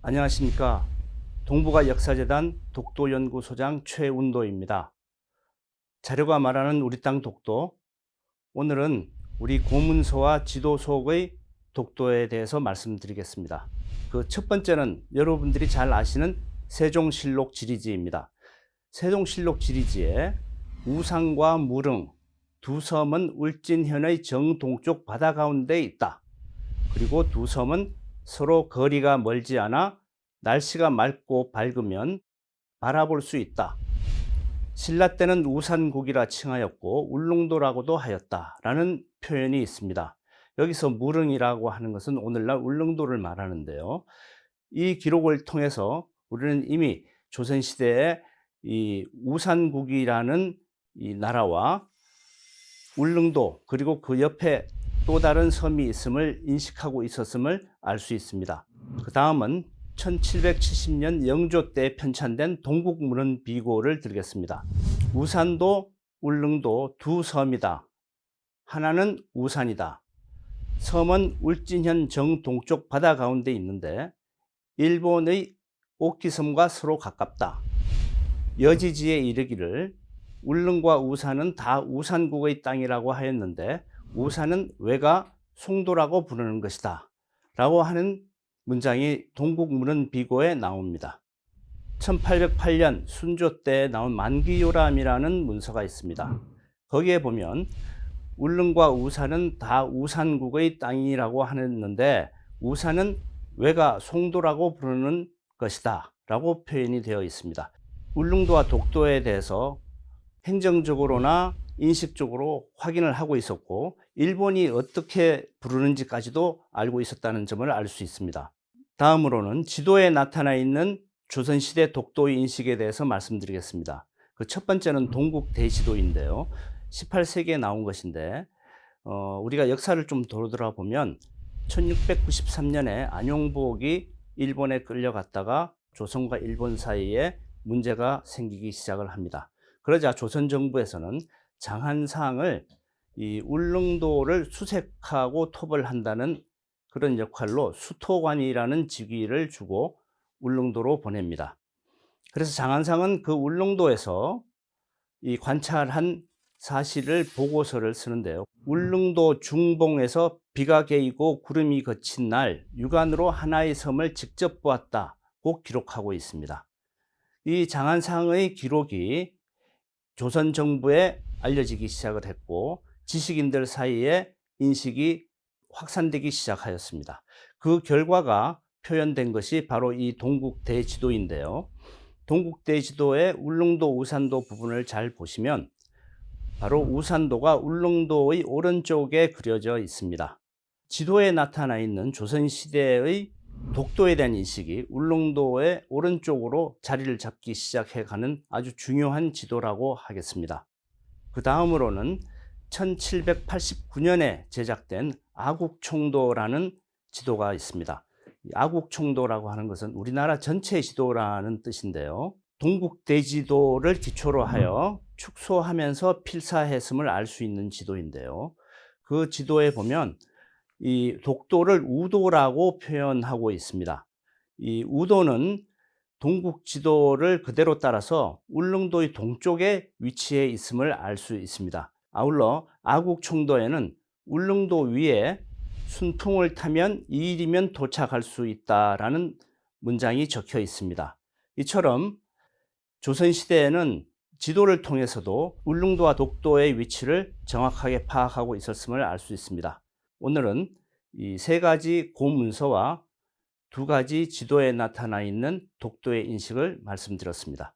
안녕하십니까. 동북아 역사재단 독도연구소장 최운도입니다. 자료가 말하는 우리 땅 독도. 오늘은 우리 고문서와 지도 속의 독도에 대해서 말씀드리겠습니다. 그 첫 번째는 여러분들이 잘 아시는 세종실록 지리지입니다. 세종실록 지리지에 우산과 무릉 두 섬은 울진현의 정동쪽 바다 가운데 있다. 그리고 두 섬은 서로 거리가 멀지 않아 날씨가 맑고 밝으면 바라볼 수 있다. 신라 때는 우산국이라 칭하였고 울릉도라고도 하였다라는 표현이 있습니다. 여기서 무릉이라고 하는 것은 오늘날 울릉도를 말하는데요. 이 기록을 통해서 우리는 이미 조선시대에 이 우산국이라는 이 나라와 울릉도 그리고 그 옆에 또 다른 섬이 있음을 인식하고 있었음을 알 수 있습니다. 그 다음은 1770년 영조 때 편찬된 동국문헌 비고를 드리겠습니다. 우산도 울릉도 두 섬이다. 하나는 우산이다. 섬은 울진현 정동쪽 바다 가운데 있는데 일본의 오키섬과 서로 가깝다. 여지지에 이르기를 울릉과 우산은 다 우산국의 땅이라고 하였는데 우산은 외가 송도라고 부르는 것이다 라고 하는 문장이 동국문헌 비고에 나옵니다. 1808년 순조 때 나온 만기요람이라는 문서가 있습니다. 거기에 보면 울릉과 우산은 다 우산국의 땅이라고 하는데 우산은 외가 송도라고 부르는 것이다 라고 표현이 되어 있습니다. 울릉도와 독도에 대해서 행정적으로나 인식적으로 확인을 하고 있었고 일본이 어떻게 부르는지까지도 알고 있었다는 점을 알 수 있습니다. 다음으로는 지도에 나타나 있는 조선시대 독도의 인식에 대해서 말씀드리겠습니다. 그 첫 번째는 동국대지도인데요. 18세기에 나온 것인데 우리가 역사를 좀 돌아보면 1693년에 안용복이 일본에 끌려갔다가 조선과 일본 사이에 문제가 생기기 시작을 합니다. 그러자 조선 정부에서는 장한상을 이 울릉도를 수색하고 토벌한다는 그런 역할로 수토관이라는 직위를 주고 울릉도로 보냅니다. 그래서 장한상은 그 울릉도에서 이 관찰한 사실을 보고서를 쓰는데요. 울릉도 중봉에서 비가 개이고 구름이 거친 날 육안으로 하나의 섬을 직접 보았다고 기록하고 있습니다. 이 장한상의 기록이 조선 정부에 알려지기 시작을 했고 지식인들 사이에 인식이 확산되기 시작하였습니다. 그 결과가 표현된 것이 바로 이 동국대지도인데요. 동국대지도의 울릉도 우산도 부분을 잘 보시면 바로 우산도가 울릉도의 오른쪽에 그려져 있습니다. 지도에 나타나 있는 조선시대의 독도에 대한 인식이 울릉도의 오른쪽으로 자리를 잡기 시작해가는 아주 중요한 지도라고 하겠습니다. 그 다음으로는 1789년에 제작된 아국총도라는 지도가 있습니다. 아국총도라고 하는 것은 우리나라 전체 지도라는 뜻인데요. 동국대지도를 기초로 하여 축소하면서 필사했음을 알 수 있는 지도인데요. 그 지도에 보면 이 독도를 우도라고 표현하고 있습니다. 이 우도는 동국 지도를 그대로 따라서 울릉도의 동쪽에 위치해 있음을 알 수 있습니다. 아울러 아국총도에는 울릉도 위에 순풍을 타면 2일이면 도착할 수 있다라는 문장이 적혀 있습니다. 이처럼 조선시대에는 지도를 통해서도 울릉도와 독도의 위치를 정확하게 파악하고 있었음을 알 수 있습니다. 오늘은 이 세 가지 고문서와 두 가지 지도에 나타나 있는 독도의 인식을 말씀드렸습니다.